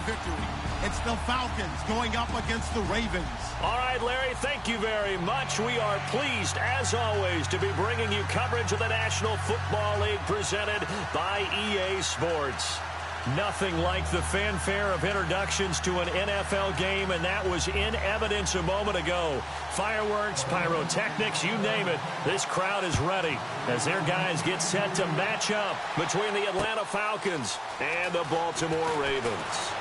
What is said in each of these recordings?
victory. It's the Falcons going up against the Ravens. All right, Larry, thank you very much. We are pleased, as always, to be bringing you coverage of the National Football League presented by EA Sports. Nothing like the fanfare of introductions to an NFL game, and that was in evidence a moment ago. Fireworks, pyrotechnics, you name it. This crowd is ready as their guys get set to match up between the Atlanta Falcons and the Baltimore Ravens.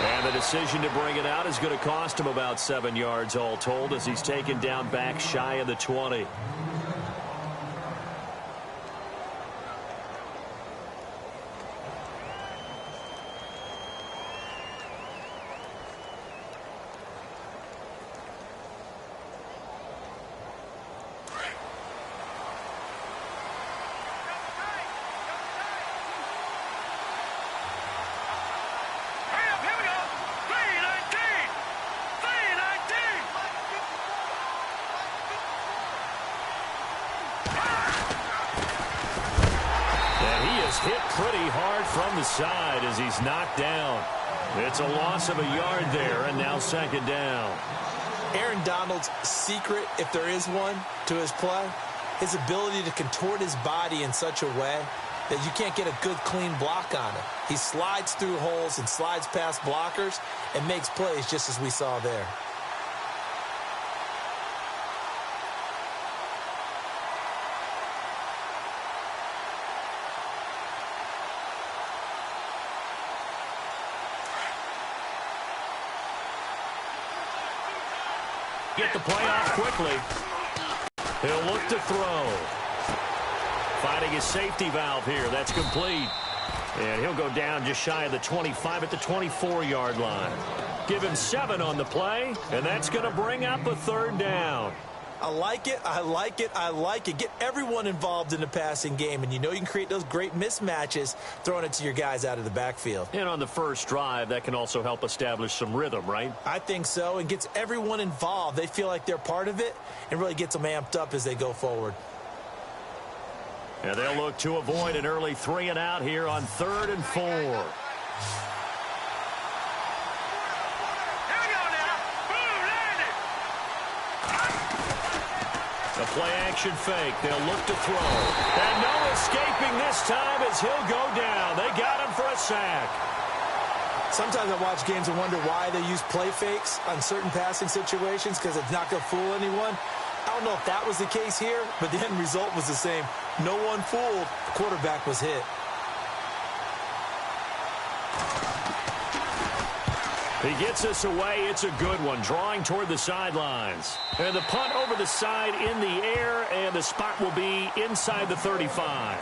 And the decision to bring it out is going to cost him about 7 yards all told as he's taken down back shy of the 20. Hit pretty hard from the side as he's knocked down. It's a loss of a yard there, and now second down. Aaron Donald's secret, if there is one, to his play, his ability to contort his body in such a way that you can't get a good, clean block on him. He slides through holes and slides past blockers and makes plays just as we saw there. Get the play off quickly. He'll look to throw. Finding his safety valve here. That's complete. And he'll go down just shy of the 25 at the 24-yard line. Give him 7 on the play, and that's going to bring up a third down. I like it, I like it, I like it. Get everyone involved in the passing game, and you know you can create those great mismatches throwing it to your guys out of the backfield. And on the first drive, that can also help establish some rhythm, right? I think so, and gets everyone involved. They feel like they're part of it and really gets them amped up as they go forward. And they'll look to avoid an early 3-and-out here on 3rd and 4. A play-action fake. They'll look to throw. And no escaping this time as he'll go down. They got him for a sack. Sometimes I watch games and wonder why they use play fakes on certain passing situations because it's not going to fool anyone. I don't know if that was the case here, but the end result was the same. No one fooled. The quarterback was hit. He gets us away. It's a good one. Drawing toward the sidelines. And the punt over the side in the air, and the spot will be inside the 35.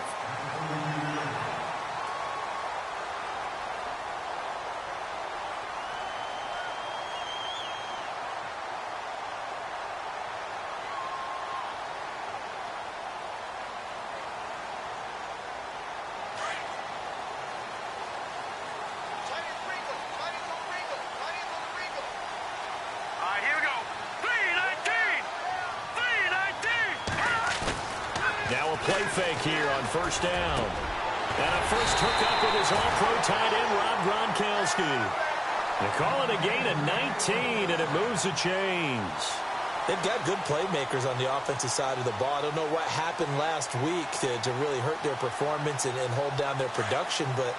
Now a play fake here on first down. And a first hookup with his all-pro tight end, Rob Gronkowski. They call it a gain of 19, and it moves the chains. They've got good playmakers on the offensive side of the ball. I don't know what happened last week to really hurt their performance and hold down their production, but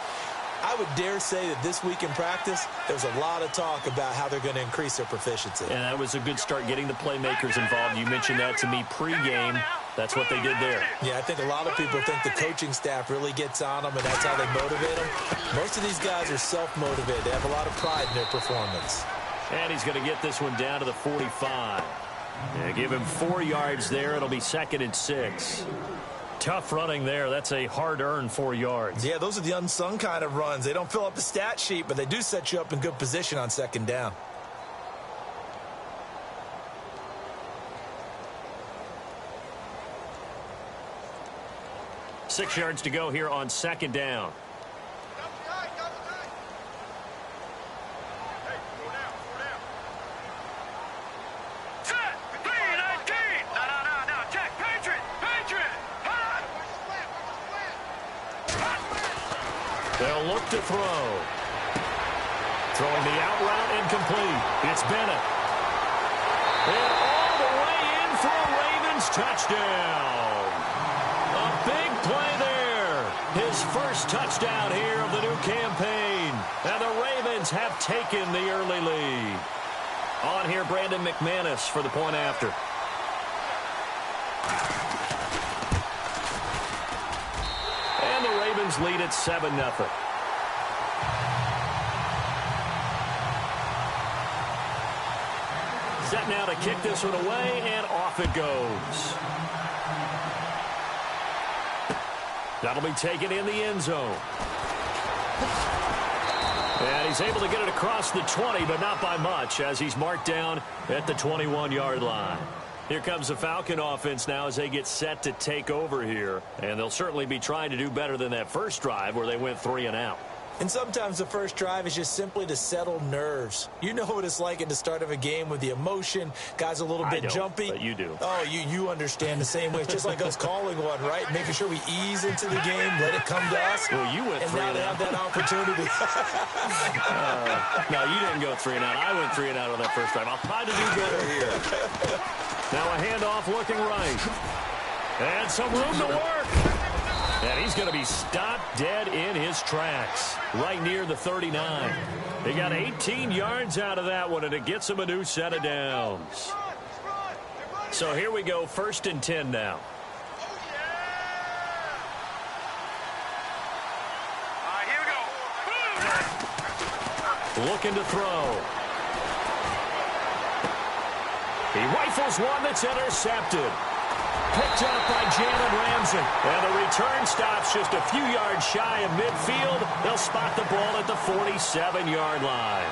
I would dare say that this week in practice, there's a lot of talk about how they're going to increase their proficiency. And that was a good start getting the playmakers involved. You mentioned that to me pregame. That's what they did there. Yeah, I think a lot of people think the coaching staff really gets on them, and that's how they motivate them. Most of these guys are self-motivated. They have a lot of pride in their performance. And he's going to get this one down to the 45. Yeah, give him 4 yards there. It'll be 2nd and 6. Tough running there. That's a hard-earned 4 yards. Yeah, those are the unsung kind of runs. They don't fill up the stat sheet, but they do set you up in good position on 2nd down. Six yards to go here on 2nd down. They'll look to throw. Throwing the out route incomplete. It's Bennett. And all the way in for a Ravens touchdown. A big play there. His first touchdown here of the new campaign. And the Ravens have taken the early lead. On here, Brandon McManus for the point after. And the Ravens lead at 7-0. Set now to kick this one away, and off it goes. That'll be taken in the end zone. And he's able to get it across the 20, but not by much, as he's marked down at the 21-yard line. Here comes the Falcon offense now as they get set to take over here. And they'll certainly be trying to do better than that first drive where they went 3 and out. And sometimes the first drive is just simply to settle nerves. You know what it's like at the start of a game with the emotion. Guys a little bit jumpy. But you do. Oh, you understand the same way. It's just like us calling one, right? Making sure we ease into the game, let it come to us. Well, you went 3 and out. And now they have that opportunity. No, you didn't go 3 and out. I went 3 and out on that first drive. I'll try to do better here. Now a handoff looking right. And some room to work. And he's going to be stopped dead in his tracks, right near the 39. They got 18 yards out of that one, and it gets him a new set of downs. So here we go, 1st and 10 now. Here we go. Looking to throw. He rifles one that's intercepted. Picked up by Jalen Ramsey. And the return stops just a few yards shy of midfield. They'll spot the ball at the 47-yard line.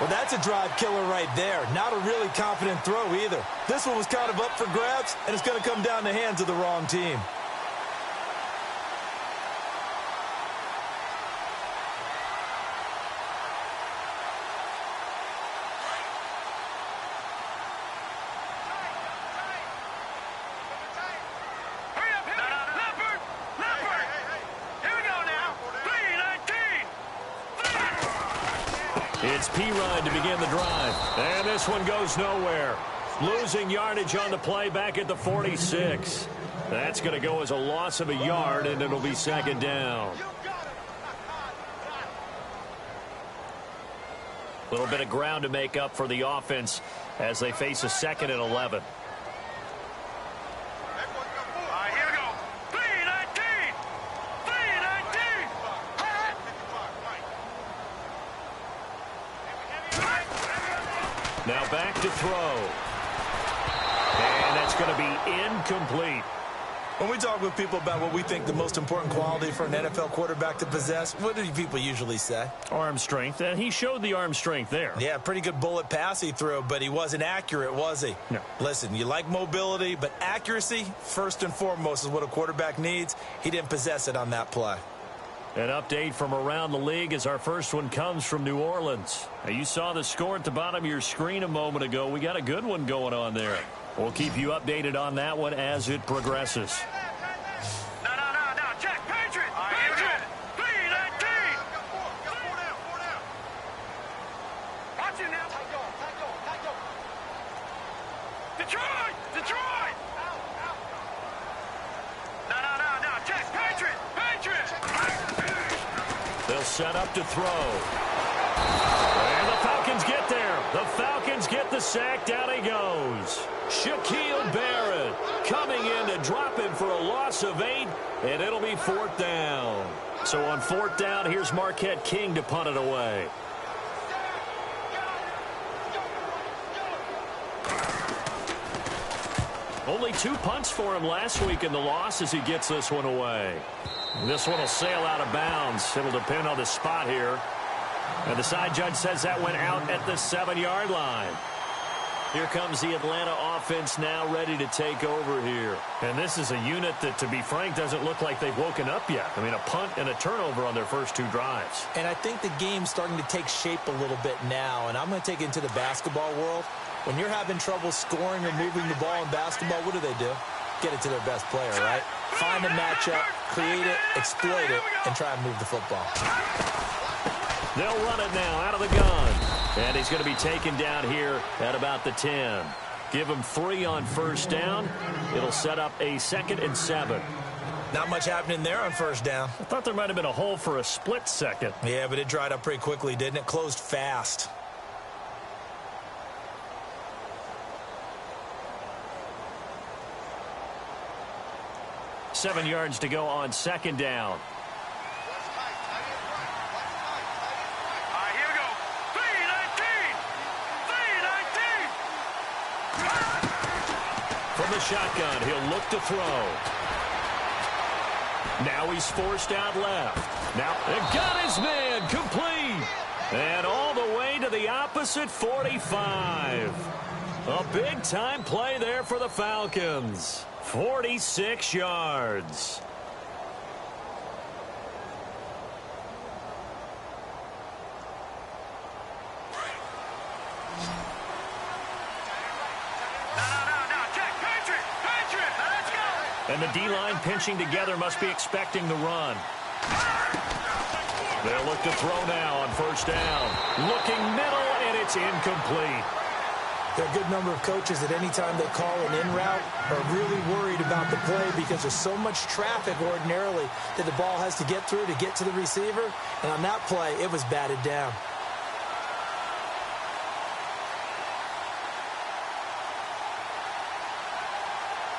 Well, that's a drive killer right there. Not a really confident throw either. This one was kind of up for grabs, and it's going to come down the hands of the wrong team. It's P-Run to begin the drive. And this one goes nowhere. Losing yardage on the play back at the 46. That's going to go as a loss of a yard, and it'll be 2nd down. A little bit of ground to make up for the offense as they face a 2nd and 11. Now back to throw. And that's going to be incomplete. When we talk with people about what we think the most important quality for an NFL quarterback to possess, what do people usually say? Arm strength, and he showed the arm strength there. Yeah, pretty good bullet pass he threw, but he wasn't accurate, was he? No. Listen, you like mobility, but accuracy, first and foremost, is what a quarterback needs. He didn't possess it on that play. An update from around the league as our first one comes from New Orleans. Now, you saw the score at the bottom of your screen a moment ago. We got a good one going on there. We'll keep you updated on that one as it progresses. No, check. Patriot. Patriot. B-19. Watch it now. Detroit. No, check. Patriot. They'll set up to throw. And the Falcons get there. The Falcons get the sack. Down he goes. Shaquille Barrett coming in to drop him for a loss of 8, and it'll be 4th down. So on 4th down, here's Marquette King to punt it away. Only 2 punts for him last week in the loss as he gets this one away. This one will sail out of bounds. It'll depend on the spot here. And the side judge says that went out at the 7-yard line. Here comes the Atlanta offense now ready to take over here. And this is a unit that, to be frank, doesn't look like they've woken up yet. I mean, a punt and a turnover on their first 2 drives. And I think the game's starting to take shape a little bit now. And I'm going to take it into the basketball world. When you're having trouble scoring or moving the ball in basketball, what do? Get it to their best player, right? Find a matchup, create it, exploit it, and try and move the football. They'll run it now out of the gun. And he's going to be taken down here at about the 10. Give him 3 on first down. It'll set up a 2nd and 7. Not much happening there on first down. I thought there might have been a hole for a split second. Yeah, but it dried up pretty quickly, didn't it? Closed fast. Seven yards to go on second down. All right, here we go. 3-19. From the shotgun, he'll look to throw. Now he's forced out left. Now, and got his man complete. And all the way to the opposite 45. A big-time play there for the Falcons. 46 yards. And the D-line pinching together must be expecting the run. They'll look to throw now on first down. Looking middle, and it's incomplete. There are a good number of coaches that any time they call an in route are really worried about the play because there's so much traffic ordinarily that the ball has to get through to get to the receiver. And on that play, it was batted down.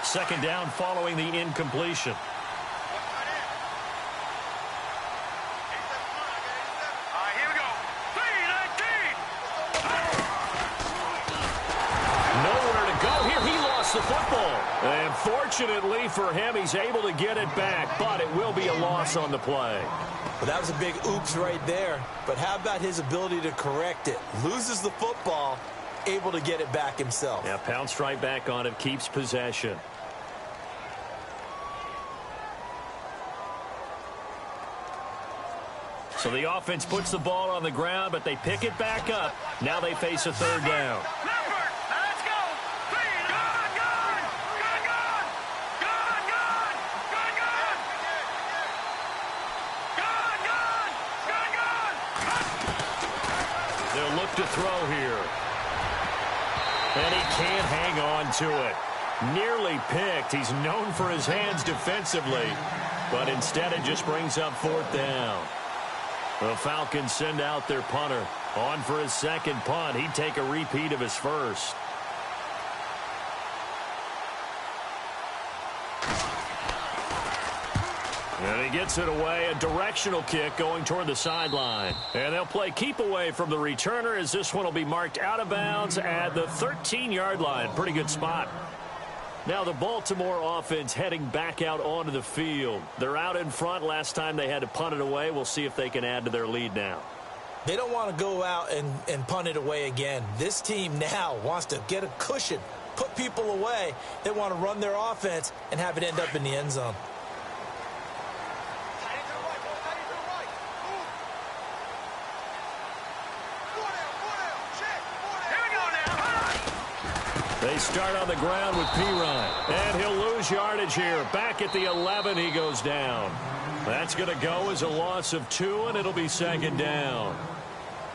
Second down following the incompletion. Here we go. 3-19. Nowhere to go here. He lost the football. And fortunately for him, he's able to get it back, but it will be a loss on the play. Well, that was a big oops right there. But how about his ability to correct it? Loses the football, able to get it back himself. Yeah, pounced right back on it, keeps possession. So the offense puts the ball on the ground, but they pick it back up. Now they face a third down. Let's go. They'll look to throw here. And he can't hang on to it. Nearly picked. He's known for his hands defensively, but instead it just brings up fourth down. The Falcons send out their punter. On for his second punt. He'd take a repeat of his first. And he gets it away. A directional kick going toward the sideline. And they'll play keep away from the returner as this one will be marked out of bounds at the 13-yard line. Pretty good spot. Now the Baltimore offense heading back out onto the field. They're out in front. Last time they had to punt it away. We'll see if they can add to their lead now. They don't want to go out and punt it away again. This team now wants to get a cushion, put people away. They want to run their offense and have it end up in the end zone. They start on the ground with Pirine. And he'll lose yardage here. Back at the 11, he goes down. That's going to go as a loss of 2, and it'll be second down.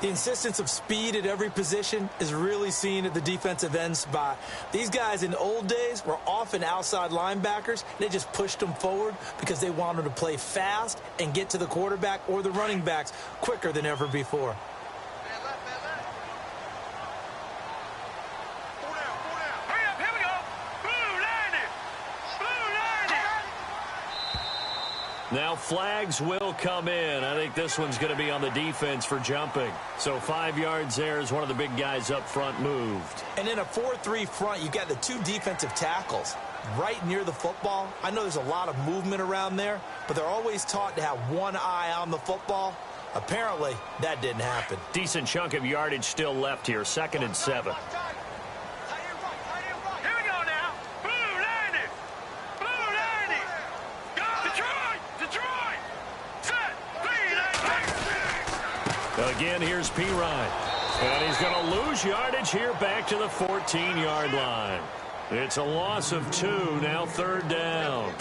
The insistence of speed at every position is really seen at the defensive end spot. These guys in the old days were often outside linebackers. They just pushed them forward because they wanted to play fast and get to the quarterback or the running backs quicker than ever before. Now flags will come in. I think this one's going to be on the defense for jumping. So 5 yards there as one of the big guys up front moved. And in a 4-3 front, you've got the 2 defensive tackles right near the football. I know there's a lot of movement around there, but they're always taught to have one eye on the football. Apparently, that didn't happen. Decent chunk of yardage still left here. 2nd and 7. Again, here's Pirine. And he's going to lose yardage here back to the 14-yard line. It's a loss of 2, now third down.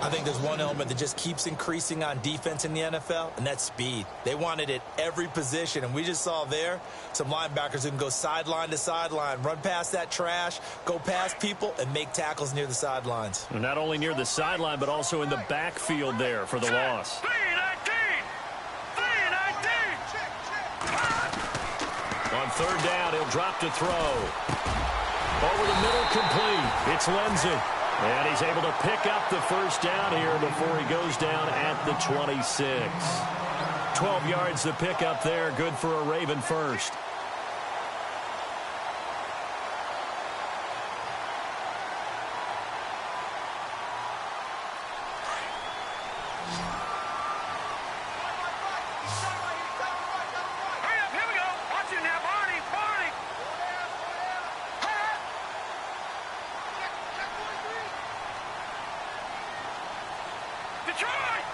I think there's one element that just keeps increasing on defense in the NFL, and that's speed. They want it at every position, and we just saw there some linebackers who can go sideline to sideline, run past that trash, go past people, and make tackles near the sidelines. And not only near the sideline, but also in the backfield there for the loss. 3-19. On third down, he'll drop to throw. Over the middle, complete. It's Lindsey. And he's able to pick up the first down here before he goes down at the 26. 12 yards to pick up there. Good for a Raven first.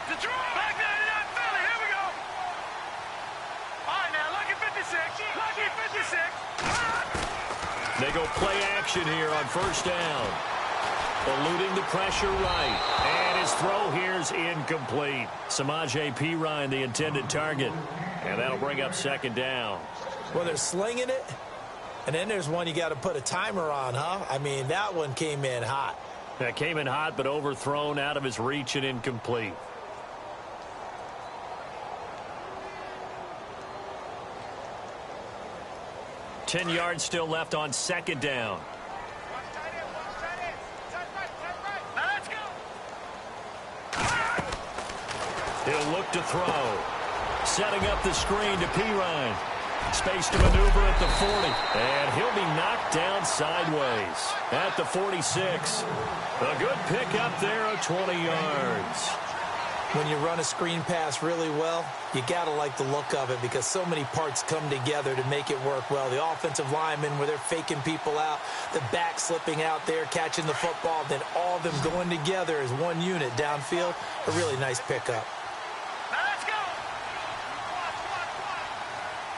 Detroit! Back 99 Philly, here we go! All right, now, lucky 56. Lucky 56. They go play action here on first down. Eluding the pressure right. And his throw here's incomplete. Samaje Perine, the intended target. And that'll bring up second down. Well, they're slinging it. And then there's one you got to put a timer on, huh? I mean, that one came in hot. That came in hot, but overthrown, out of his reach and incomplete. Ten yards still left on second down. Now let's go! He'll look to throw. Setting up the screen to Perine. Space to maneuver at the 40. And he'll be knocked down sideways at the 46. A good pickup there of 20 yards. When you run a screen pass really well, you got to like the look of it because so many parts come together to make it work well. The offensive linemen, where they're faking people out, the back slipping out there, catching the football, then all of them going together as one unit downfield. A really nice pickup. Now let's go!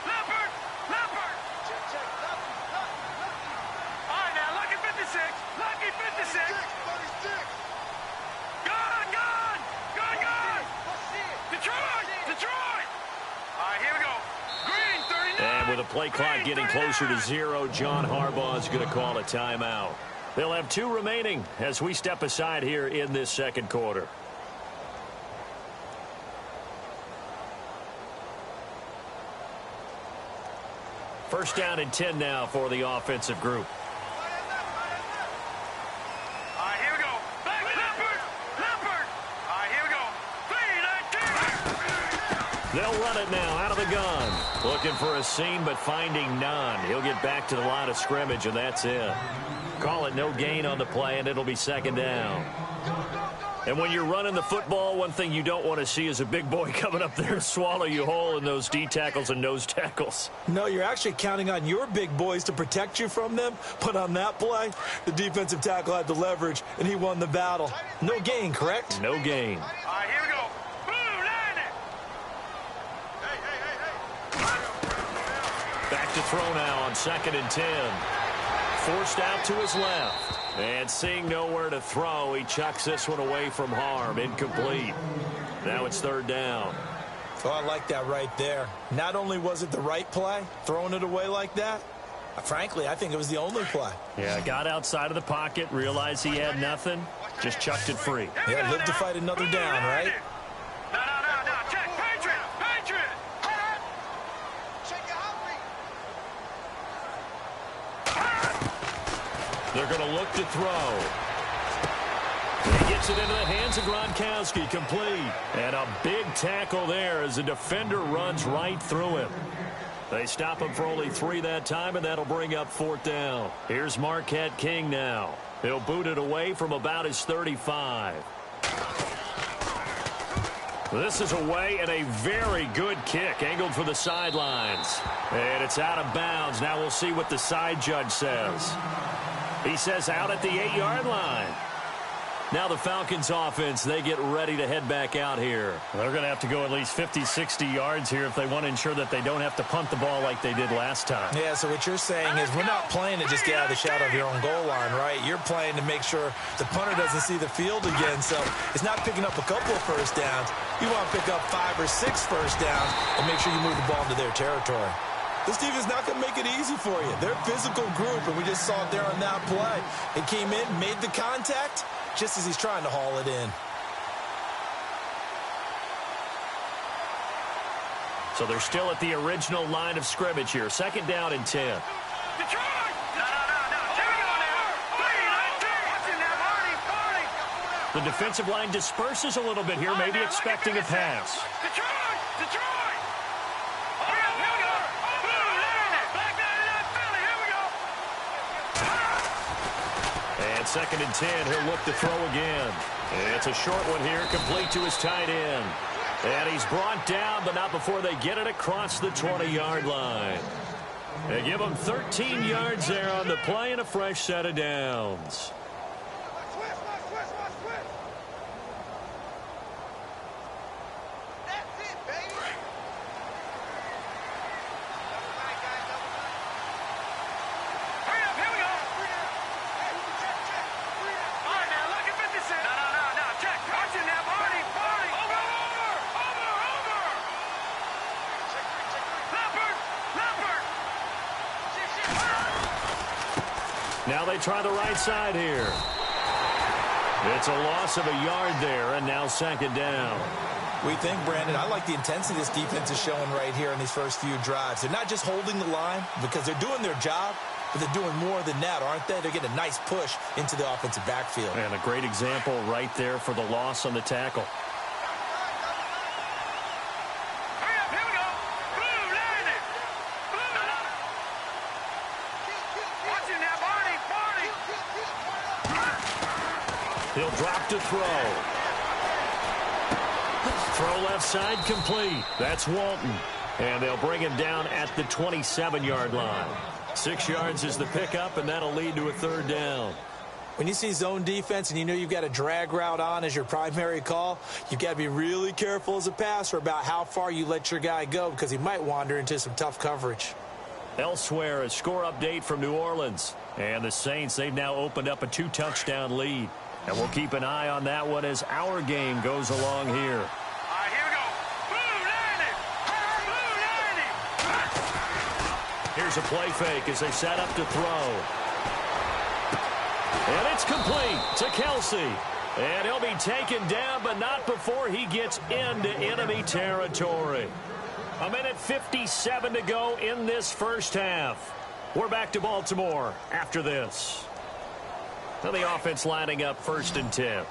Leopard! Leopard! All right, now, lucky 56. Lucky 56. Detroit! Detroit! All right, here we go. Green, 39. And with the play clock getting closer to 0, John Harbaugh is going to call a timeout. They'll have 2 remaining as we step aside here in this second quarter. First down and 10 now for the offensive group. All right, here we go. Back Leopard! Leopard! All right, here we go. 3-19. They'll run it now out of the gun. Looking for a seam, but finding none. He'll get back to the line of scrimmage, and that's it. Call it no gain on the play, and it'll be second down. And when you're running the football, one thing you don't want to see is a big boy coming up there and swallow you whole in those D tackles and nose tackles. No, you're actually counting on your big boys to protect you from them. But on that play, the defensive tackle had the leverage, and he won the battle. No gain, correct? No gain. All right, here we go. Blue, line it. Back to throw now on second and 10. Forced out to his left. And seeing nowhere to throw, he chucks this one away from harm. Incomplete. Now it's third down. So I like that right there. Not only was it the right play, throwing it away like that, frankly, I think it was the only play. Yeah, got outside of the pocket, realized he had nothing, just chucked it free. Yeah, live to fight another down, right? No. Check. Patriot. Patriot. Check your They're going to look to throw. He gets it into the hands of Gronkowski, complete. And a big tackle there as the defender runs right through him. They stop him for only 3 that time, and that'll bring up fourth down. Here's Marquette King now. He'll boot it away from about his 35. This is away, and a very good kick, angled for the sidelines. And it's out of bounds. Now we'll see what the side judge says. He says out at the 8-yard line. Now the Falcons offense, they get ready to head back out here. They're going to have to go at least 50, 60 yards here if they want to ensure that they don't have to punt the ball like they did last time. Yeah, so what you're saying is we're not playing to just get out of the shadow of your own goal line, right? You're playing to make sure the punter doesn't see the field again. So it's not picking up a couple of first downs. You want to pick up 5 or 6 first downs and make sure you move the ball into their territory. This team is not going to make it easy for you. They're a physical group, and we just saw it there on that play. It came in, made the contact, just as he's trying to haul it in. So they're still at the original line of scrimmage here. 2nd down and 10. Detroit! No. Here we go now. The defensive line disperses a little bit here, maybe expecting a pass. Detroit! Oh, yeah, here we go. Boom, land it. Back 99 Philly. Here we go. And 2nd and 10, he'll look to throw again. It's a short one here, complete to his tight end. And he's brought down, but not before they get it across the 20-yard line. They give him 13 yards there on the play and a fresh set of downs. Now they try the right side here. It's a loss of a yard there, and now 2nd down. We think, Brandon, I like the intensity this defense is showing right here in these first few drives. They're not just holding the line because they're doing their job, but they're doing more than that, aren't they? They're getting a nice push into the offensive backfield. And a great example right there for the loss on the tackle. He'll drop to throw. Throw left side complete. That's Walton. And they'll bring him down at the 27-yard line. 6 yards is the pickup, and that'll lead to a 3rd down. When you see zone defense and you know you've got a drag route on as your primary call, you've got to be really careful as a passer about how far you let your guy go because he might wander into some tough coverage. Elsewhere, a score update from New Orleans. And the Saints, they've now opened up a 2-touchdown lead. And we'll keep an eye on that one as our game goes along here. All right, here we go. Blue landing. Here's a play fake as they set up to throw. And it's complete to Kelsey. And he'll be taken down, but not before he gets into enemy territory. 1:57 to go in this first half. We're back to Baltimore after this. Now the offense lining up 1st and 10. All right,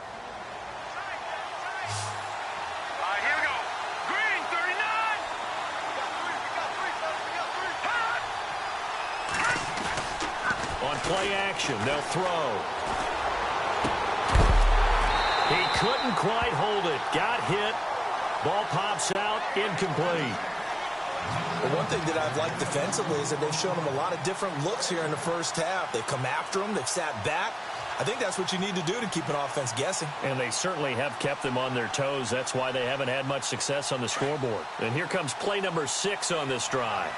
here we go. Green, 39. On play action, they'll throw. He couldn't quite hold it. Got hit. Ball pops out, incomplete. Well, one thing that I've liked defensively is that they've shown them a lot of different looks here in the first half. They've come after them. They've sat back. I think that's what you need to do to keep an offense guessing. And they certainly have kept them on their toes. That's why they haven't had much success on the scoreboard. And here comes play number 6 on this drive.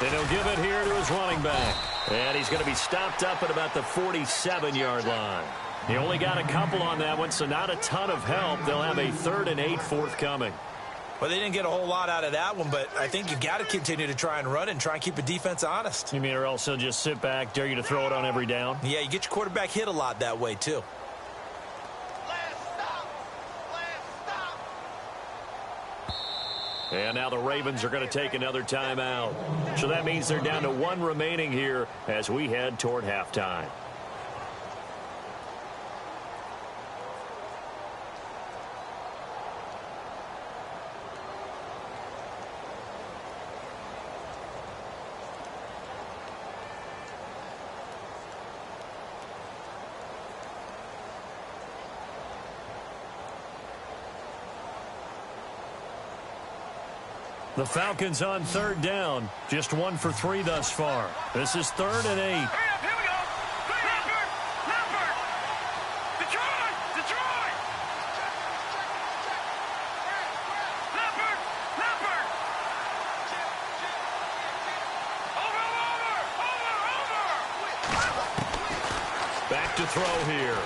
And he'll give it here to his running back. And he's going to be stopped up at about the 47-yard line. He only got a couple on that one, so not a ton of help. They'll have a 3rd and 8 forthcoming. Well, they didn't get a whole lot out of that one, but I think you got to continue to try and run and try and keep the defense honest. You mean or else he'll just sit back, dare you to throw it on every down? Yeah, you get your quarterback hit a lot that way, too. And now the Ravens are going to take another timeout. So that means they're down to 1 remaining here as we head toward halftime. The Falcons on third down. Just 1 for 3 thus far. This is 3rd and 8. Hurry up, here we go. Leopard. Detroit. Leopard. Over. Back to throw here.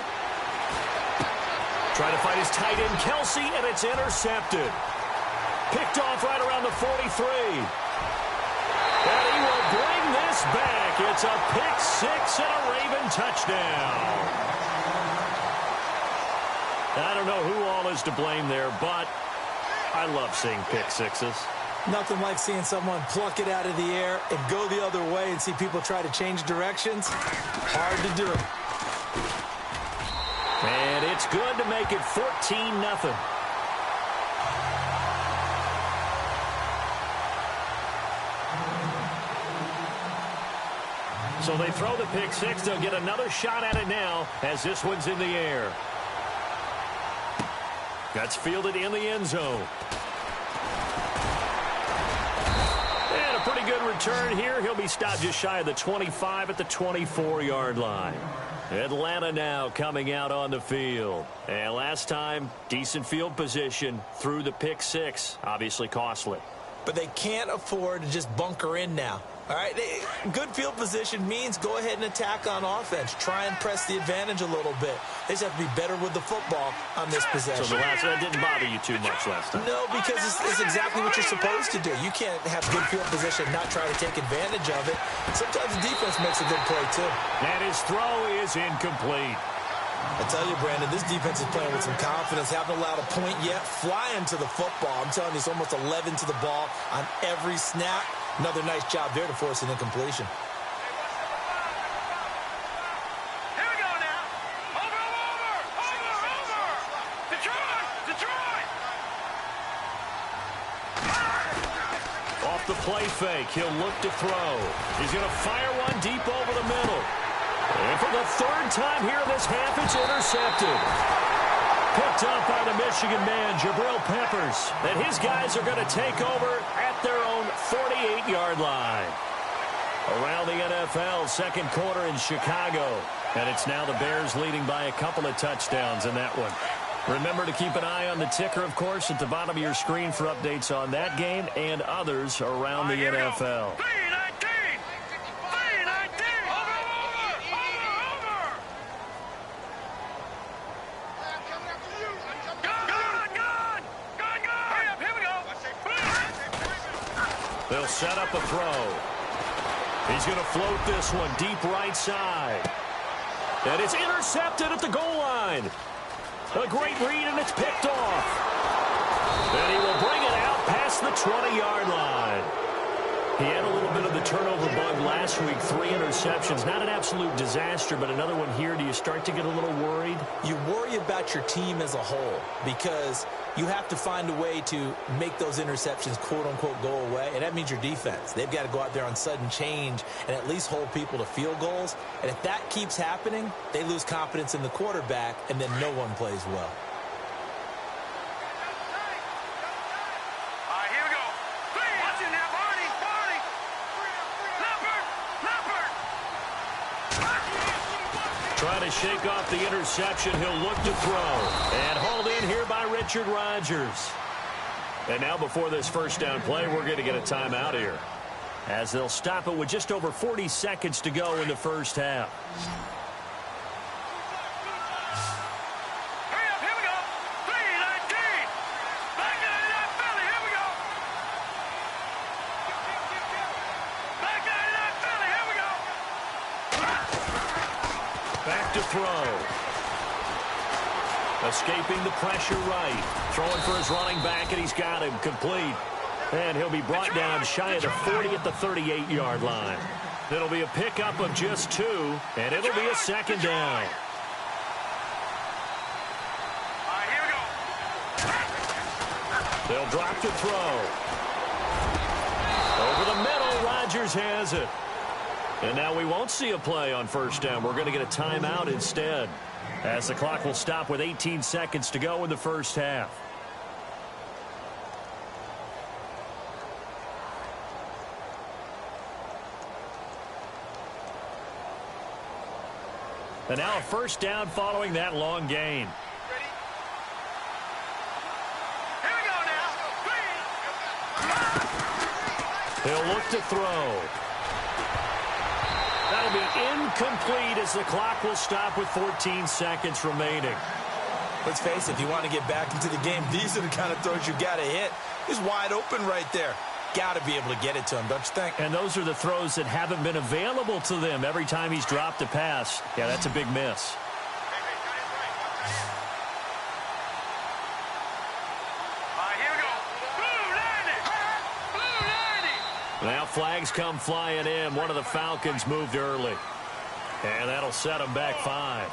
Trying to find his tight end, Kelsey, and it's intercepted. Picked off right around the 43. And he will bring this back. It's a pick 6 and a Raven touchdown. I don't know who all is to blame there, but I love seeing pick 6s. Nothing like seeing someone pluck it out of the air and go the other way and see people try to change directions. Hard to do. And it's good to make it 14-0. So they throw the pick 6. They'll get another shot at it now as this one's in the air. That's fielded in the end zone. And a pretty good return here. He'll be stopped just shy of the 25 at the 24-yard line. Atlanta now coming out on the field. And last time, decent field position through the pick 6. Obviously costly. But they can't afford to just bunker in now. All right, good field position means go ahead and attack on offense. Try and press the advantage a little bit. They just have to be better with the football on this possession. So that didn't bother you too much last time? No, because it's exactly what you're supposed to do. You can't have good field position and not try to take advantage of it. Sometimes the defense makes a good play, too. And his throw is incomplete. I tell you, Brandon, this defense is playing with some confidence. Haven't allowed a point yet. Flying to the football. I'm telling you, it's almost 11 to the ball on every snap. Another nice job there to force an incompletion. Here we go now. Over. Detroit. Off the play fake, he'll look to throw. He's going to fire one deep over the middle. And for the 3rd time here in this half, it's intercepted. Picked up by the Michigan man, Jabril Peppers. And his guys are going to take over at their own 48-yard line. Around the NFL, second quarter in Chicago. And it's now the Bears leading by a couple of touchdowns in that one. Remember to keep an eye on the ticker, of course, at the bottom of your screen for updates on that game and others around the NFL. They'll set up a throw. He's going to float this one deep right side. And it's intercepted at the goal line. A great read, and it's picked off. And he will bring it out past the 20-yard line. He had a little bit of the turnover bug last week, 3 interceptions. Not an absolute disaster, but another one here. Do you start to get a little worried? You worry about your team as a whole because you have to find a way to make those interceptions, quote-unquote, go away, and that means your defense. They've got to go out there on sudden change and at least hold people to field goals. And if that keeps happening, they lose confidence in the quarterback, and then no one plays well. Trying to shake off the interception. He'll look to throw. And hauled in here by Richard Rodgers. And now before this first down play, we're going to get a timeout here, as they'll stop it with just over 40 seconds to go in the first half. Hurry up, here we go. 3-19. Back in that Philly, here we go. Back in that Philly, here we go. Back to throw. Escaping the pressure right. Throwing for his running back, and he's got him complete. And he'll be brought down shy of the 40 at the 38-yard line. It'll be a pickup of just 2, and it'll be a second down. All right, here we go. They'll drop to throw. Over the middle, Rodgers has it. And now we won't see a play on first down. We're going to get a timeout instead, as the clock will stop with 18 seconds to go in the first half. And now a first down following that long gain. Here we go now. He'll look to throw. That'll be incomplete as the clock will stop with 14 seconds remaining. Let's face it, if you want to get back into the game, these are the kind of throws you got to hit. He's wide open right there. Got to be able to get it to him, don't you think? And those are the throws that haven't been available to them every time he's dropped a pass. Yeah, that's a big miss. Now flags come flying in. One of the Falcons moved early. And that'll set them back 5.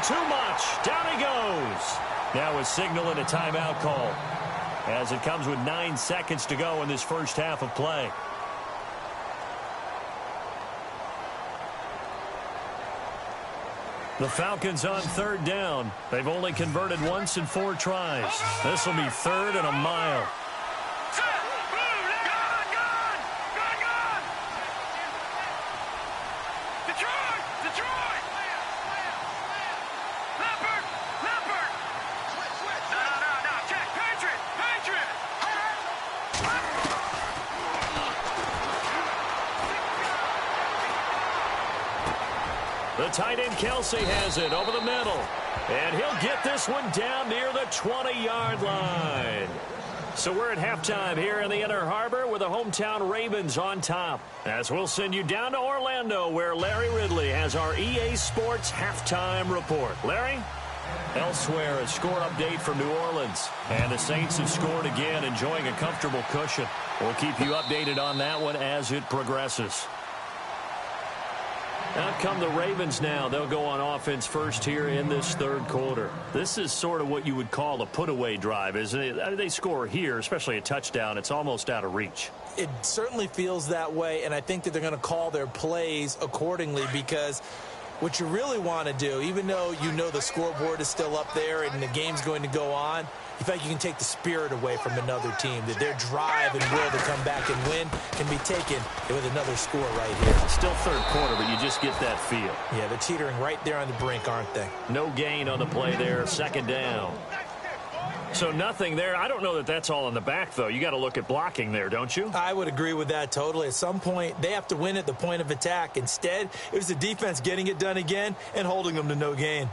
Too much. Down he goes. Now a signal and a timeout call as it comes with 9 seconds to go in this first half of play. The Falcons on third down. They've only converted once in 4 tries. This will be 3rd and a mile. The tight end Kelsey has it over the middle. And he'll get this one down near the 20-yard line. So we're at halftime here in the Inner Harbor with the hometown Ravens on top. As we'll send you down to Orlando where Larry Ridley has our EA Sports halftime report. Larry? Elsewhere, a score update from New Orleans. And the Saints have scored again, enjoying a comfortable cushion. We'll keep you updated on that one as it progresses. Out come the Ravens now. They'll go on offense first here in this third quarter. This is sort of what you would call a put-away drive, isn't it? They score here, especially a touchdown. It's almost out of reach. It certainly feels that way, and I think that they're going to call their plays accordingly because what you really want to do, even though you know the scoreboard is still up there and the game's going to go on, in fact, you can take the spirit away from another team, that their drive and will to come back and win can be taken with another score right here. Still third quarter, but you just get that feel. Yeah, they're teetering right there on the brink, aren't they? No gain on the play there, 2nd down. So nothing there. I don't know that that's all in the back, though. You got to look at blocking there, don't you? I would agree with that totally. At some point, they have to win at the point of attack. Instead, it was the defense getting it done again and holding them to no gain.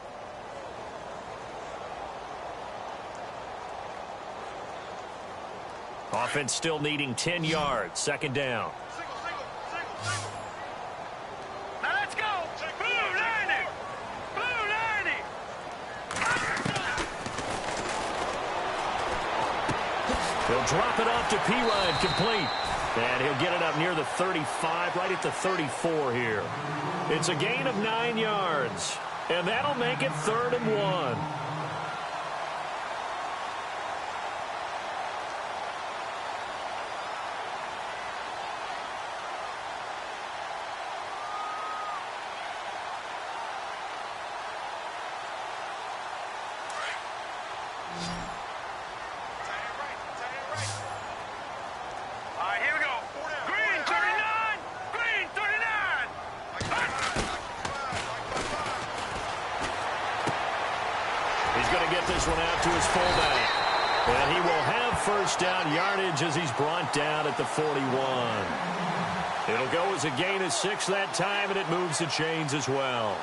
Offense still needing 10 yards. 2nd down. Now let's go. Blue 90. Blue 90. He'll drop it off to P-Ryan, complete. And he'll get it up near the 35, right at the 34 here. It's a gain of 9 yards. And that'll make it 3rd and 1. One out to his fullback. And he will have first down yardage as he's brought down at the 41. It'll go as a gain of 6 that time, and it moves the chains as well.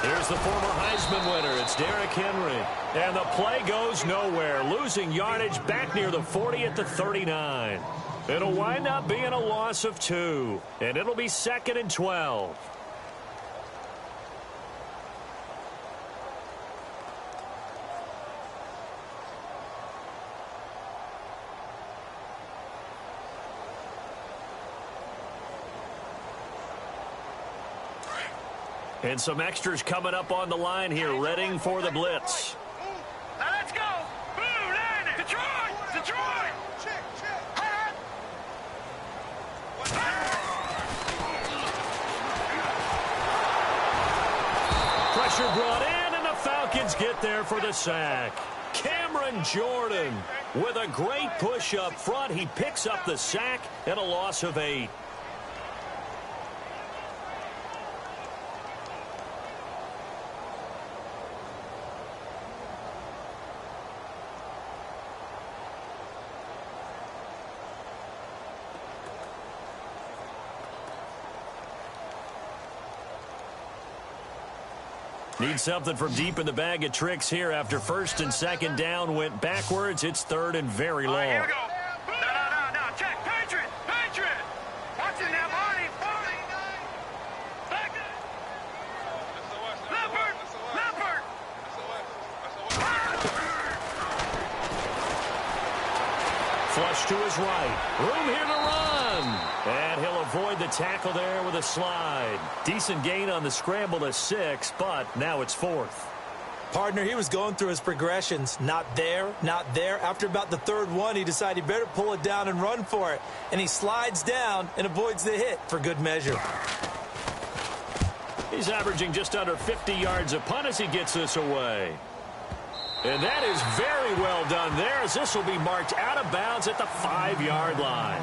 Here's the former Heisman winner. It's Derrick Henry. And the play goes nowhere. Losing yardage back near the 40 at the 39. It'll wind up being a loss of 2. And it'll be 2nd and 12. And some extras coming up on the line here, readying for the blitz. Now let's go. Boom, landing. Detroit. Detroit. Pressure brought in, and the Falcons get there for the sack. Cameron Jordan with a great push up front. He picks up the sack and a loss of 8. Need something from deep in the bag of tricks here after 1st and 2nd down went backwards. It's 3rd and very long. All right, here we go. No. Check. Patriot. Watch it now, Barney. Back it. Leopard. Flush to his right. Room here to run. And he'll avoid the tackle there with a slide. Decent gain on the scramble to 6, but now it's 4th. Partner, he was going through his progressions. Not there. After about the 3rd one, he decided he better pull it down and run for it. And he slides down and avoids the hit for good measure. He's averaging just under 50 yards a punt as he gets this away. And that is very well done there, as this will be marked out of bounds at the 5-yard line.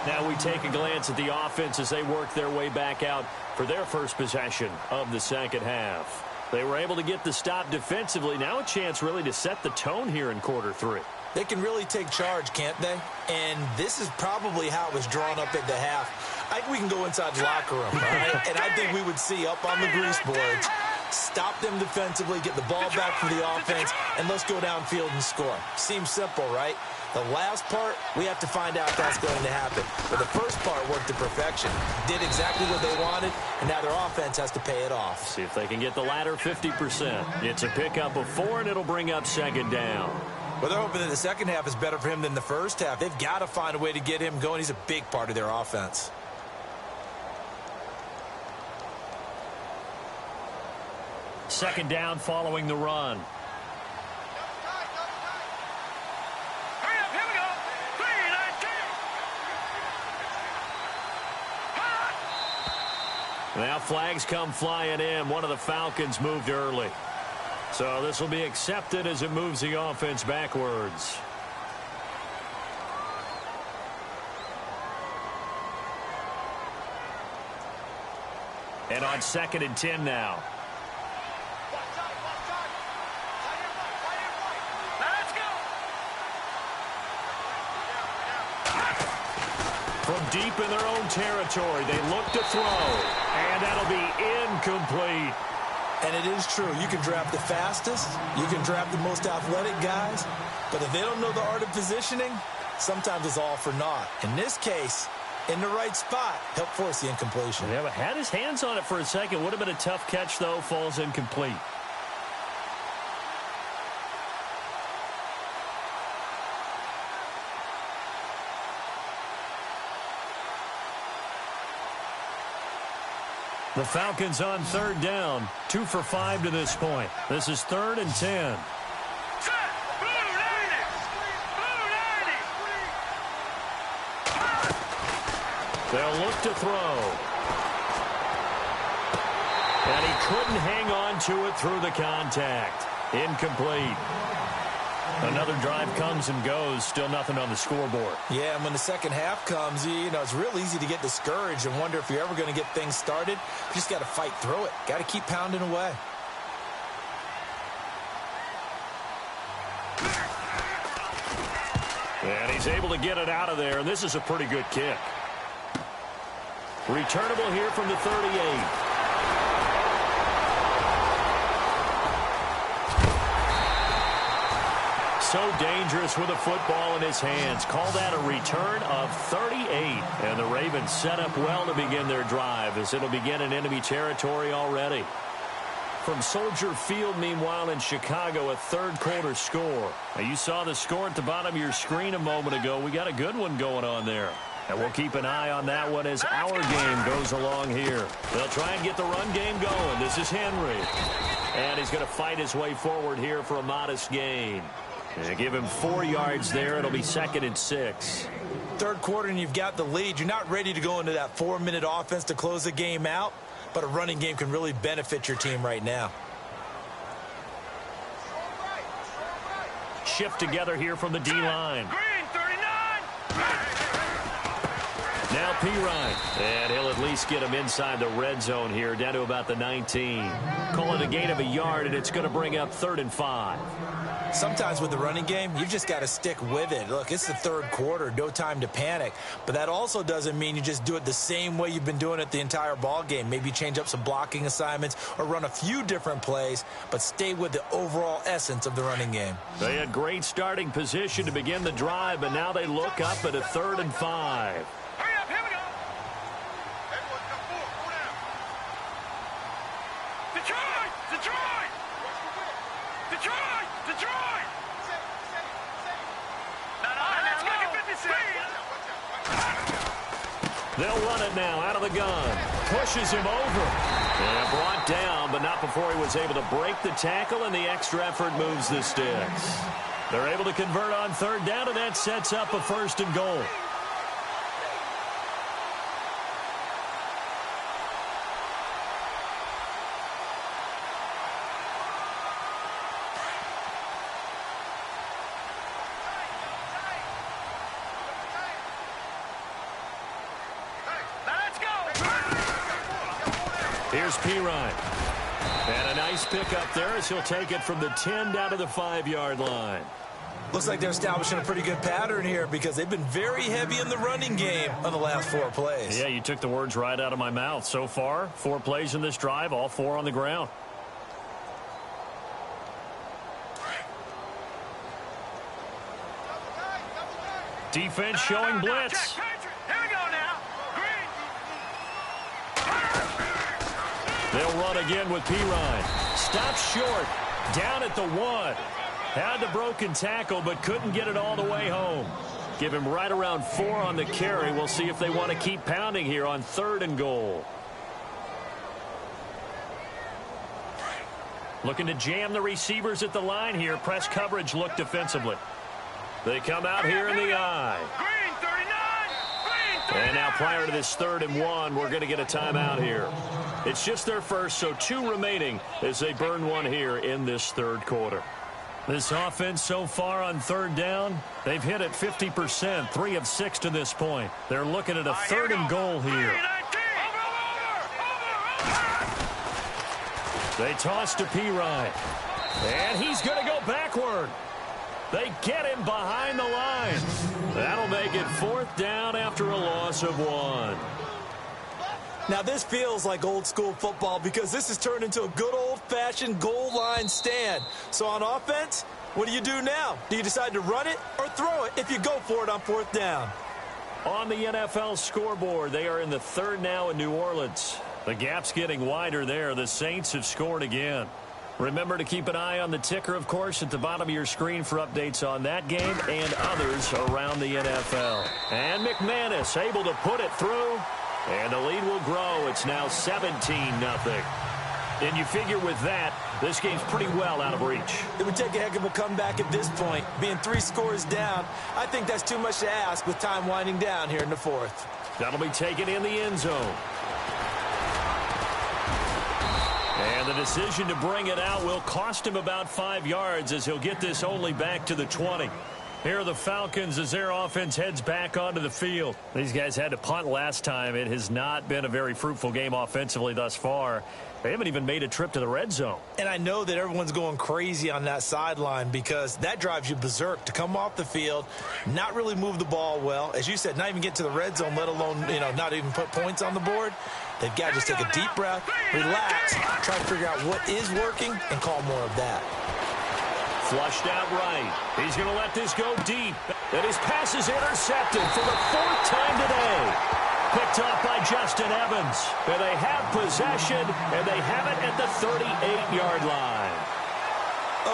Now we take a glance at the offense as they work their way back out for their first possession of the 2nd half. They were able to get the stop defensively. Now a chance really to set the tone here in quarter 3. They can really take charge, can't they? And this is probably how it was drawn up at the half. I think we can go inside the locker room, all right? And I think we would see up on the grease boards, stop them defensively, get the ball back for the offense, and let's go downfield and score. Seems simple, right? The last part, we have to find out if that's going to happen. But the first part worked to perfection. Did exactly what they wanted, and now their offense has to pay it off. See if they can get the latter 50%. It's a pickup of 4, and it'll bring up 2nd down. Well, they're hoping that the 2nd half is better for him than the 1st half. They've got to find a way to get him going. He's a big part of their offense. Second down following the run. Hurry up, here we go. 3, 9, 10. Now flags come flying in. One of the Falcons moved early. So this will be accepted as it moves the offense backwards. And on 2nd and 10 now. From deep in their own territory, they look to throw, and that'll be incomplete. And it is true. You can draft the fastest, you can draft the most athletic guys, but if they don't know the art of positioning, sometimes it's all for naught. In this case, in the right spot, help force the incompletion. Yeah, but had his hands on it for a second. Would have been a tough catch, though. Falls incomplete. The Falcons on 3rd down. 2 for 5 to this point. This is 3rd and 10. Set. Blue 90. They'll look to throw. And he couldn't hang on to it through the contact. Incomplete. Another drive comes and goes. Still nothing on the scoreboard. Yeah, and when the 2nd half comes, you know, it's real easy to get discouraged and wonder if you're ever going to get things started. You just got to fight through it. Got to keep pounding away. And he's able to get it out of there, and this is a pretty good kick. Returnable here from the 38. So dangerous with a football in his hands. Call that a return of 38. And the Ravens set up well to begin their drive as it'll begin in enemy territory already. From Soldier Field, meanwhile, in Chicago, a third-quarter score. Now, you saw the score at the bottom of your screen a moment ago. We got a good one going on there. And we'll keep an eye on that one as our game goes along here. They'll try and get the run game going. This is Henry. And he's going to fight his way forward here for a modest gain. And give him 4 yards there. It'll be 2nd and 6. Third quarter and you've got the lead. You're not ready to go into that 4-minute offense to close the game out. But a running game can really benefit your team right now. Shift together here from the D-line. Now Pirine. And he'll at least get him inside the red zone here, down to about the 19. Call it a gain of a yard, and it's going to bring up 3rd and 5. Sometimes with the running game, you've just got to stick with it. Look, it's the third quarter, no time to panic. But that also doesn't mean you just do it the same way you've been doing it the entire ball game. Maybe change up some blocking assignments or run a few different plays, but stay with the overall essence of the running game. They had great starting position to begin the drive, but now they look up at a 3rd and 5. Hurry up, here we go. Detroit! Detroit! Detroit! Detroit! Let's go! They'll run it now out of the gun. Pushes him over. And brought down, but not before he was able to break the tackle, and the extra effort moves the sticks. They're able to convert on 3rd down, and that sets up a 1st and goal. Here's Pirine. And a nice pick up there as he'll take it from the 10 down to the 5-yard line. Looks like they're establishing a pretty good pattern here because they've been very heavy in the running game on the last 4 plays. Yeah, you took the words right out of my mouth. So far, 4 plays in this drive, all 4 on the ground. Defense showing blitz. Here we go now. They'll run again with Pirine. Stops short. Down at the 1. Had the broken tackle, but couldn't get it all the way home. Give him right around 4 on the carry. We'll see if they want to keep pounding here on 3rd and goal. Looking to jam the receivers at the line here. Press coverage look defensively. They come out here in the eye. Green 39. And now prior to this 3rd and 1, we're going to get a timeout here. It's just their first, so 2 remaining as they burn 1 here in this 3rd quarter. This offense so far on 3rd down, they've hit it 50%, 3 of 6 to this point. They're looking at a 3rd and goal here. They toss to Pirine. And he's going to go backward. They get him behind the line. That'll make it 4th down after a loss of 1. Now, this feels like old school football because this has turned into a good old-fashioned goal line stand. So on offense, what do you do now? Do you decide to run it or throw it if you go for it on 4th down? On the NFL scoreboard, they are in the 3rd now in New Orleans. The gap's getting wider there. The Saints have scored again. Remember to keep an eye on the ticker, of course, at the bottom of your screen for updates on that game and others around the NFL. And McManus able to put it through. And the lead will grow. It's now 17-0. And you figure with that, this game's pretty well out of reach. It would take a heck of a comeback at this point. Being 3 scores down, I think that's too much to ask with time winding down here in the 4th. That'll be taken in the end zone. And the decision to bring it out will cost him about 5 yards as he'll get this only back to the 20. Here are the Falcons as their offense heads back onto the field. These guys had to punt last time. It has not been a very fruitful game offensively thus far. They haven't even made a trip to the red zone. And I know that everyone's going crazy on that sideline because that drives you berserk to come off the field, not really move the ball well. As you said, not even get to the red zone, let alone, not even put points on the board. They've got to just take a deep breath, relax, try to figure out what is working, and call more of that. Flushed out right. He's going to let this go deep. And his pass is intercepted for the 4th time today. Picked off by Justin Evans. And they have possession, and they have it at the 38-yard line.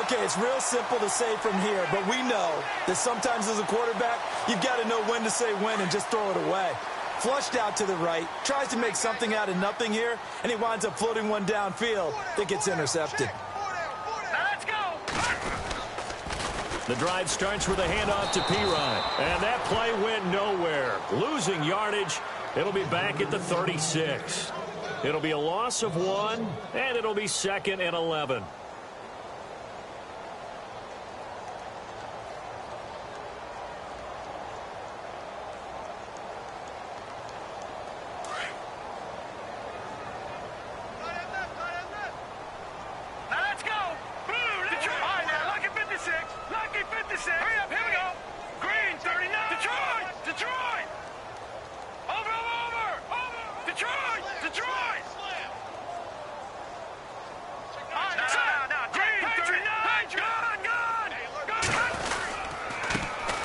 Okay, it's real simple to say from here, but we know that sometimes as a quarterback, you've got to know when to say when and just throw it away. Flushed out to the right, tries to make something out of nothing here, and he winds up floating one downfield that gets intercepted. Let's go. The drive starts with a handoff to Pirine, and that play went nowhere. Losing yardage, it'll be back at the 36. It'll be a loss of 1, and it'll be 2nd and 11.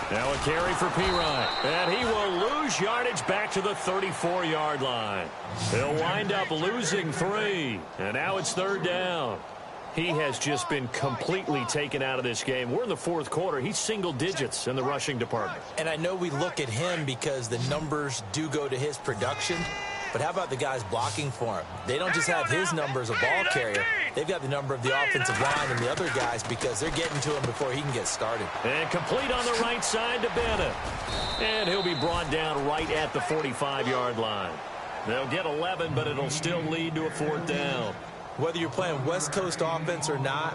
Now a carry for Pirine, and he will lose yardage back to the 34-yard line. He'll wind up losing 3, and now it's 3rd down. He has just been completely taken out of this game. We're in the 4th quarter. He's single digits in the rushing department. And I know we look at him because the numbers do go to his production, but how about the guys blocking for him? They don't just have his number as a ball carrier. They've got the number of the offensive line and the other guys because they're getting to him before he can get started. And complete on the right side to Bennett. And he'll be brought down right at the 45-yard line. They'll get 11, but it'll still lead to a 4th down. Whether you're playing West Coast offense or not,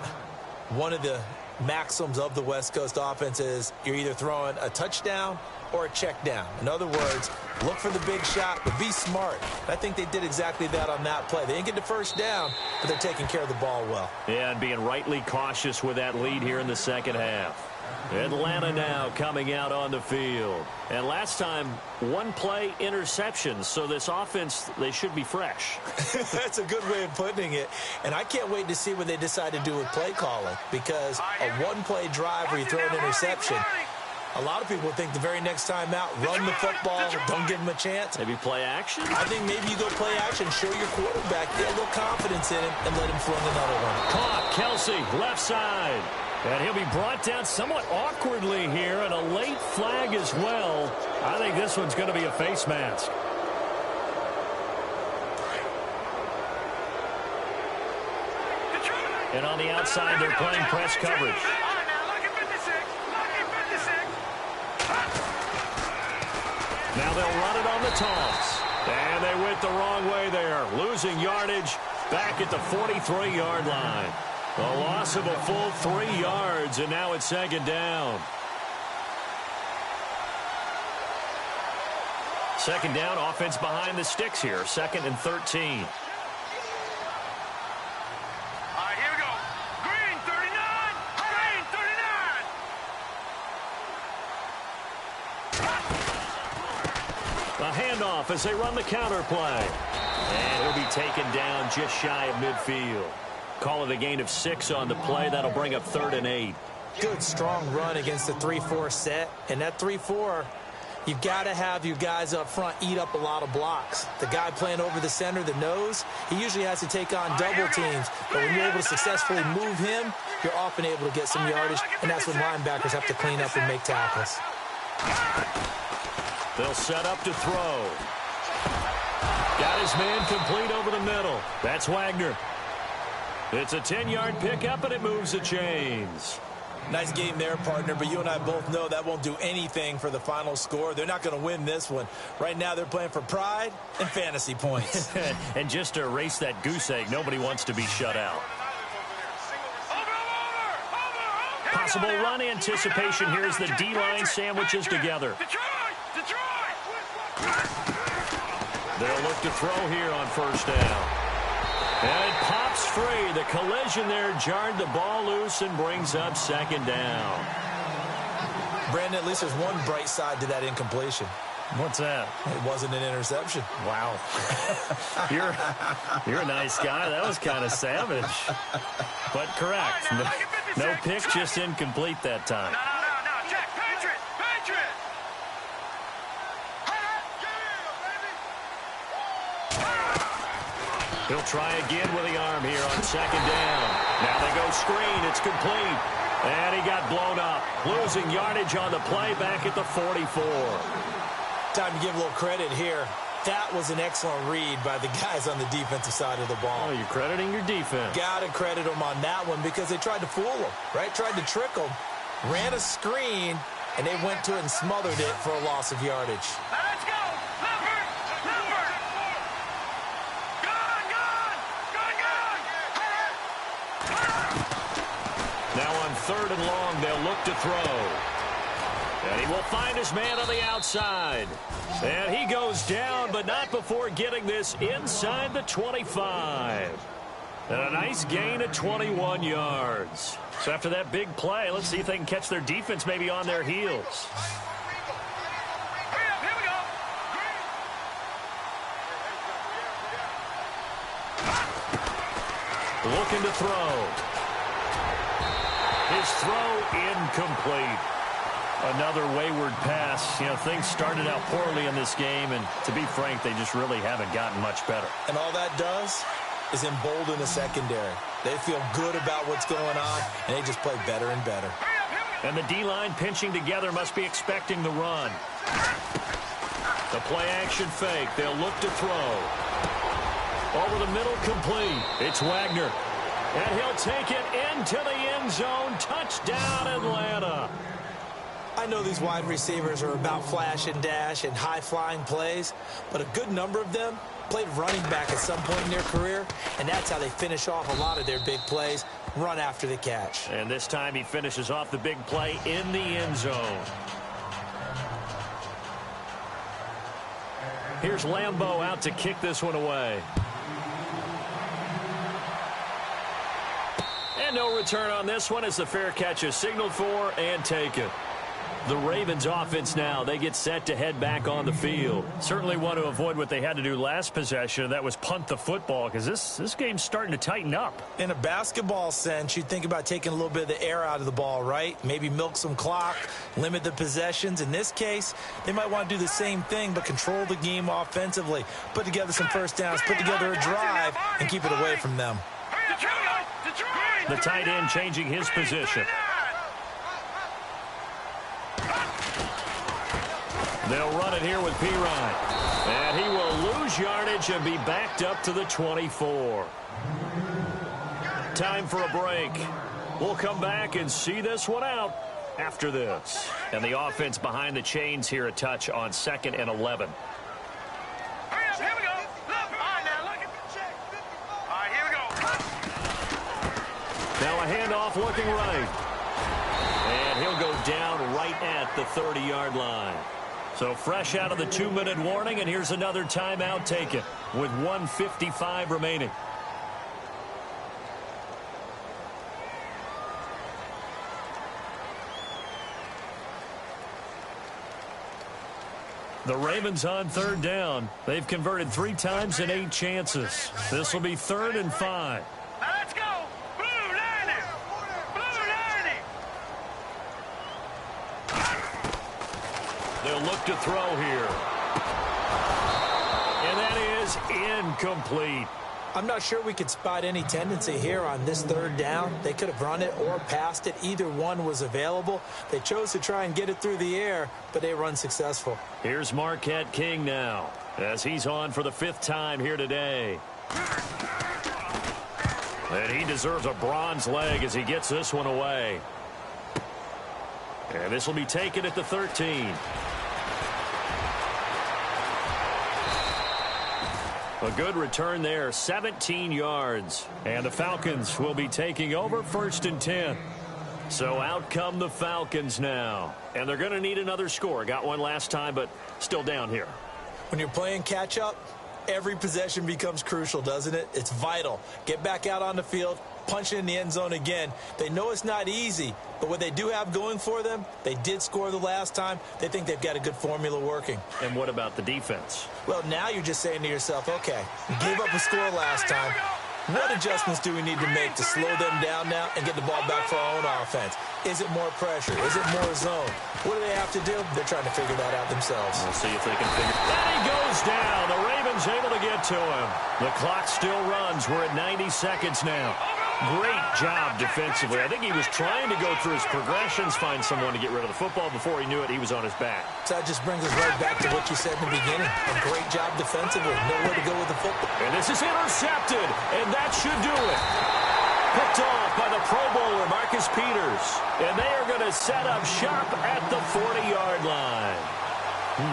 one of the maxims of the West Coast offense is you're either throwing a touchdown or a check down. In other words, look for the big shot, but be smart. I think they did exactly that on that play. They didn't get the first down, but they're taking care of the ball well. Yeah, and being rightly cautious with that lead here in the 2nd half. Atlanta now coming out on the field. And last time, 1 play interception, so this offense, they should be fresh. That's a good way of putting it. And I can't wait to see what they decide to do with play calling, because a 1-play drive where you throw an interception, a lot of people think the very next time out, run the football, don't give them a chance. Maybe play action? I think maybe you go play action, show your quarterback, get a little confidence in him, and let him fling another one. Caught, Kelsey, left side. And he'll be brought down somewhat awkwardly here, and a late flag as well. I think this one's going to be a face mask. And on the outside, they're playing press coverage. Now they'll run it on the toss. And they went the wrong way there. Losing yardage back at the 43-yard line. A loss of a full 3 yards, and now it's 2nd down. 2nd down, offense behind the sticks here. 2nd and 13. All right, here we go. Green 39. Green 39. A handoff as they run the counter play. And he'll be taken down just shy of midfield. Call it a gain of 6 on the play. That'll bring up 3rd and 8. Good, strong run against the 3-4 set. And that 3-4, you've got to have your guys up front eat up a lot of blocks. The guy playing over the center, the nose, he usually has to take on double teams. But when you're able to successfully move him, you're often able to get some yardage. And that's when linebackers have to clean up and make tackles. They'll set up to throw. Got his man complete over the middle. That's Wagner. It's a 10-yard pickup, and it moves the chains. Nice game there, partner, but you and I both know that won't do anything for the final score. They're not going to win this one. Right now, they're playing for pride and fantasy points. And just to erase that goose egg, nobody wants to be shut out. Possible run anticipation here as the D-line sandwiches together. They'll look to throw here on 1st down. And it pops free. The collision there jarred the ball loose and brings up 2nd down. Brandon, at least there's one bright side to that incompletion. What's that? It wasn't an interception. Wow. You're a nice guy. That was kind of savage. But correct. No pick, just incomplete that time. No. Check. Patriot. He'll try again with the arm here on second down. Now they go screen. It's complete. And he got blown up. Losing yardage on the play back at the 44. Time to give a little credit here. That was an excellent read by the guys on the defensive side of the ball. Oh, you're crediting your defense. Got to credit them on that one because they tried to fool them, right? Tried to trick them, ran a screen, and they went to it and smothered it for a loss of yardage. Let's go. Leopard. Gun. Now on 3rd and long, they'll look to throw. And he will find his man on the outside. And he goes down, but not before getting this inside the 25. And a nice gain of 21 yards. So after that big play, let's see if they can catch their defense maybe on their heels. Here we go. Looking to throw. His throw incomplete. Another wayward pass. You know, things started out poorly in this game, and to be frank, they just really haven't gotten much better. And all that does is embolden the secondary. They feel good about what's going on, and they just play better and better. And the D-line pinching together must be expecting the run. The play-action fake. They'll look to throw. Over the middle, complete. It's Wagner. And he'll take it into the end zone. Touchdown, Atlanta. I know these wide receivers are about flash and dash and high-flying plays, but a good number of them played running back at some point in their career, and that's how they finish off a lot of their big plays, run after the catch. And this time he finishes off the big play in the end zone. Here's Lambeau out to kick this one away. And no return on this one as the fair catch is signaled for and taken. The Ravens offense now, they get set to head back on the field. Certainly want to avoid what they had to do last possession. That was punt the football because this game's starting to tighten up. In a basketball sense, you think about taking a little bit of the air out of the ball, right? Maybe milk some clock, limit the possessions. In this case, they might want to do the same thing but control the game offensively. Put together some first downs, put together a drive, and keep it away from them. The tight end changing his position. They'll run it here with Pirine. And he will lose yardage and be backed up to the 24. Time for a break. We'll come back and see this one out after this. And the offense behind the chains here a touch on 2nd and 11. Here we go. All right, now look at the check. All right, here we go. Now a handoff looking right. And he'll go down right at the 30-yard line. So fresh out of the 2-minute warning, and here's another timeout taken with 1:55 remaining. The Ravens on 3rd down. They've converted 3 times in 8 chances. This will be 3rd and 5. Now let's go. Blue 90. Blue 90. They'll look to throw here. And that is incomplete. I'm not sure we could spot any tendency here on this 3rd down. They could have run it or passed it. Either one was available. They chose to try and get it through the air, but they were unsuccessful. Here's Marquette King now as he's on for the 5th time here today. And he deserves a bronze leg as he gets this one away. And this will be taken at the 13. A good return there, 17 yards. And the Falcons will be taking over 1st and 10. So out come the Falcons now. And they're going to need another score. Got one last time, but still down here. When you're playing catch-up, every possession becomes crucial, doesn't it? It's vital. Get back out on the field, punching in the end zone again. They know it's not easy, but what they do have going for them, they did score the last time. They think they've got a good formula working. And what about the defense? Well, now you're just saying to yourself, okay, we gave up a score last time. What adjustments do we need to make to slow them down now and get the ball back for our own offense? Is it more pressure? Is it more zone? What do they have to do? They're trying to figure that out themselves. We'll see if they can figure it out. And he goes down. The Ravens able to get to him. The clock still runs. We're at 90 seconds now. Great job defensively. I think he was trying to go through his progressions, find someone to get rid of the football. Before he knew it, he was on his back. So that just brings us right back to what you said in the beginning. A great job defensively. Nowhere to go with the football. And this is intercepted, and that should do it. Picked off by the Pro Bowler, Marcus Peters. And they are going to set up shop at the 40-yard line.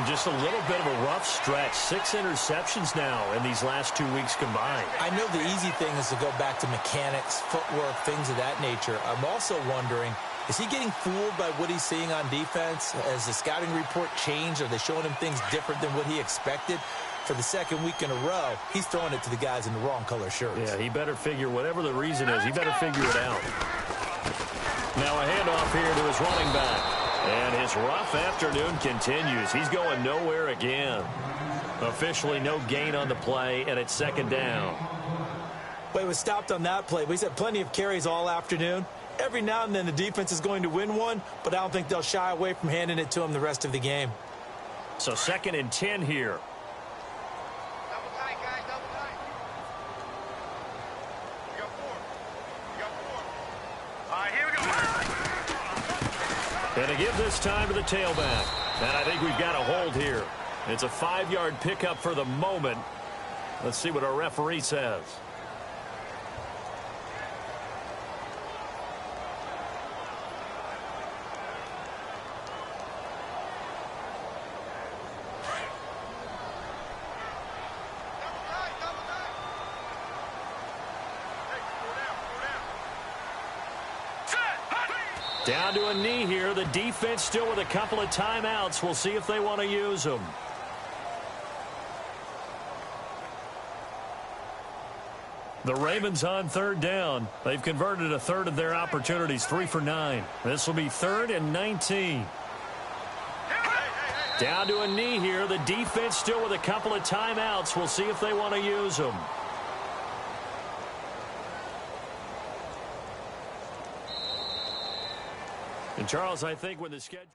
Just a little bit of a rough stretch. 6 interceptions now in these last 2 weeks combined. I know the easy thing is to go back to mechanics, footwork, things of that nature. I'm also wondering, is he getting fooled by what he's seeing on defense? Has the scouting report changed? Are they showing him things different than what he expected? For the second week in a row, he's throwing it to the guys in the wrong color shirts. Yeah, he better figure, whatever the reason is, he better figure it out. Now a handoff here to his running back. And his rough afternoon continues. He's going nowhere again. Officially no gain on the play, and it's second down. Well, he was stopped on that play, but he's had plenty of carries all afternoon. Every now and then the defense is going to win one, but I don't think they'll shy away from handing it to him the rest of the game. So 2nd and 10 here. Double tight, guys, double tight. You got 4. You got 4. All right, here we go. And to give this time to the tailback. And I think we've got a hold here. It's a 5-yard pickup for the moment. Let's see what our referee says. Down to a knee here. The defense still with a couple of timeouts. We'll see if they want to use them. The Ravens on 3rd down. They've converted a third of their opportunities, 3 for 9. This will be 3rd and 19. Down to a knee here. The defense still with a couple of timeouts. We'll see if they want to use them. And Charles, I think when the schedule...